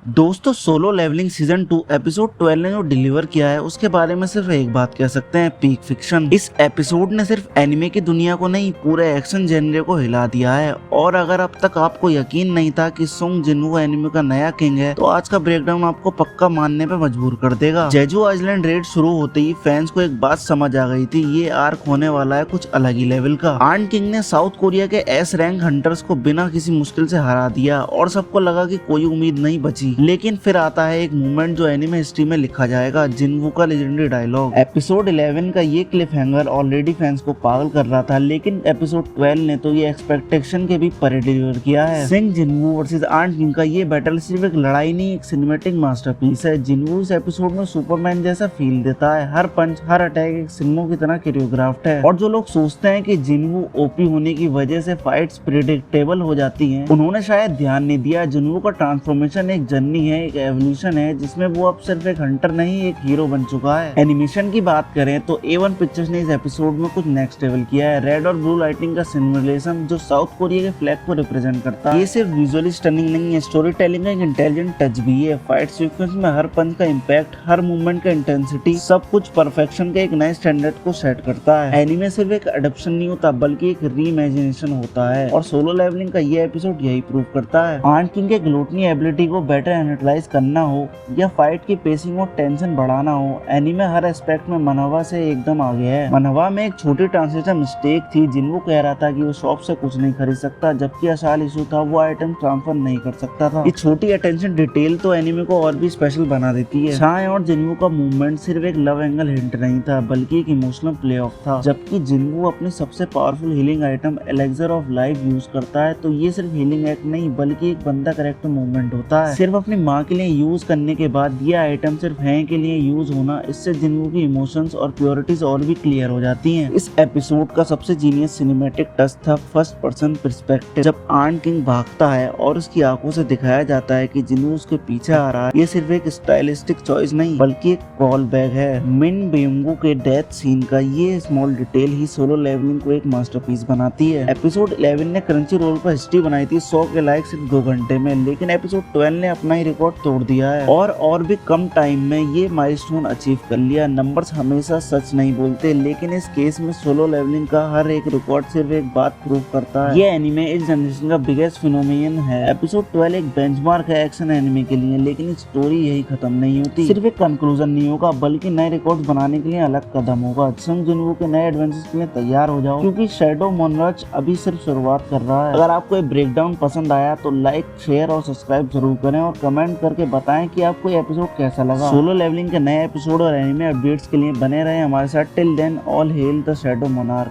दोस्तों solo levelling season 2 episode 12 ने जो डिलीवर किया है उसके बारे में सिर्फ एक बात कह सकते हैं, पीक फिक्शन। इस एपिसोड ने सिर्फ एनिमे की दुनिया को नहीं, पूरे एक्शन जेनरे को हिला दिया है। और अगर अब तक आपको यकीन नहीं था कि सुंग जिनवू एनिमे का नया किंग है, तो आज का ब्रेकडाउन आपको पक्का मानने पे मजबूर कर देगा। जेजू आइलैंड रेड शुरू होते ही फैंस को एक बात समझ आ गई थी, ये आर्क होने वाला है कुछ अलग ही लेवल का। आर्न किंग ने साउथ कोरिया के एस रैंक हंटर्स को बिना किसी मुश्किल से हरा दिया और सबको लगा कि कोई उम्मीद नहीं बची। लेकिन फिर आता है एक मूवमेंट जो एनिमे हिस्ट्री में लिखा जाएगा, जिनवू का लेजेंडरी डायलॉग। एपिसोड 11 का ये क्लिफ हैंगर ऑलरेडी फैंस को पागल कर रहा था, लेकिन एपिसोड 12 ने तो ये एक्सपेक्टेशन के भी परे डिलीवर किया है। सिंग जिनवू वर्सेस आर्न किंग का ये बैटल सिर्फ एक लड़ाई नहीं, एक सिनेमैटिक मास्टरपीस है। जिनवू इस एपिसोड में सुपरमैन जैसा फील देता है, हर पंच हर अटैक एक सिनेमा की तरह कोरियोग्राफ्ड है। और जो लोग सोचते हैं कि जिनवू ओपी होने की वजह से फाइट्स प्रिडिक्टेबल हो जाती हैं, उन्होंने शायद ध्यान नहीं दिया। जिनवू का ट्रांसफॉर्मेशन एक जर्नी है, एक एवोल्यूशन है, जिसमें वो अब सिर्फ एक हंटर नहीं, एक हीरो बन चुका है। एनिमेशन की बात करें तो A1 पिक्चर्स ने इस एपिसोड में कुछ नेक्स्ट लेवल किया है। रेड और ब्लू लाइटिंग का सिमुलेशन जो साउथ कोरिया के फ्लैग को रिप्रेजेंट करता है, ये सिर्फ विजुअली स्टनिंग नहीं है, स्टोरी टेलिंग का एक इंटेलिजेंट टच भी है। फाइट सीक्वेंस में हर पंच का इम्पैक्ट, हर मूवमेंट का इंटेंसिटी, सब कुछ परफेक्शन के एक नए स्टैंडर्ड को सेट करता है। एनिमे सिर्फ एक एडप्शन नहीं होता, बल्कि एक रीइमेजिनेशन होता है, और सोलो लेवलिंग का ये एपिसोड यही प्रूव करता है। आर्न किंग के ग्लूटनी एबिलिटी को बेटर एनालाइज करना हो या फाइट की पेसिंग और टेंशन बढ़ाना हो, एनीमे हर एस्पेक्ट में मनहवा से एकदम आगे है। मनहवा में एक छोटी ट्रांसलेशन मिस्टेक थी, जिनवू कह रहा था कि वो शॉप से कुछ नहीं खरीद सकता, जबकि असल इशू था वो आइटम ट्रांसफर नहीं कर सकता था। ये छोटी अटेंशन डिटेल तो एनीमे को और भी स्पेशल बना देती है। शाय और जिनवू का मूवमेंट सिर्फ एक लव एंगल हिंट नहीं था, बल्कि एक इमोशनल प्ले ऑफ था। जबकि जिनवू अपनी सबसे powerful healing item elixir of life use करता है, तो ये सिर्फ हीलिंग एक्ट नहीं, बल्कि एक बंदा करेक्टर मूवमेंट होता है। सिर्फ अपनी माँ के लिए यूज करने के बाद ये आइटम सिर्फ हैं के लिए यूज होना, इससे जिनवू की इमोशंस और प्योरिटीज और भी क्लियर हो जाती हैं। इस एपिसोड का सबसे जीनियस सिनेमैटिक टच था फर्स्ट पर्सन पर्सपेक्टिव। जब आर्न किंग भागता है और उसकी आंखों से दिखाया जाता है कि जिनवू उसके पीछे आ रहा है, ये सिर्फ एक स्टाइलिस्टिक चॉइस नहीं, बल्कि एक कॉल बैक है। मिन बेंगू के डेथ सीन का ये स्मॉल डिटेल ही सोलो लेवलिंग को एक मास्टरपीस बनाती है। एपिसोड 11 ने क्रंची रोल पर हिस्ट्री बनाई थी 100 के लाइक सिर्फ 2 घंटे में, लेकिन एपिसोड 12 ने अपना ही रिकॉर्ड तोड़ दिया है और भी कम टाइम में ये माइलस्टोन अचीव कर लिया। नंबर्स हमेशा सच नहीं बोलते, लेकिन इस केस में सोलो लेवलिंग का हर एक रिकॉर्ड सिर्फ एक बात प्रूव करता है, ये एनिमे इस जनरेशन का बिगेस्ट फिनोमिनन है। एपिसोड 12 एक बेंचमार्क है एक्शन एनिमे के लिए, लेकिन स्टोरी यही खत्म नहीं होती, सिर्फ एक कंक्लूजन नहीं होगा, बल्कि नए रिकॉर्ड्स बनाने के लिए अलग कदम होगा। संग जिनवू के नए एडवेंचर्स के लिए तैयार हो जाओ, क्योंकि शैडो मोनराच अभी सिर्फ शुरुआत कर रहा है। अगर आपको ये ब्रेकडाउन पसंद आया तो लाइक, शेयर और सब्सक्राइब जरूर करें, और कमेंट करके बताएं कि आपको ये एपिसोड कैसा लगा। सोलो लेवलिंग के नए एपिसोड और एनिमे अपडेट्स के लिए बने रहे हमारे साथ। Till then all hail the shadow monarch.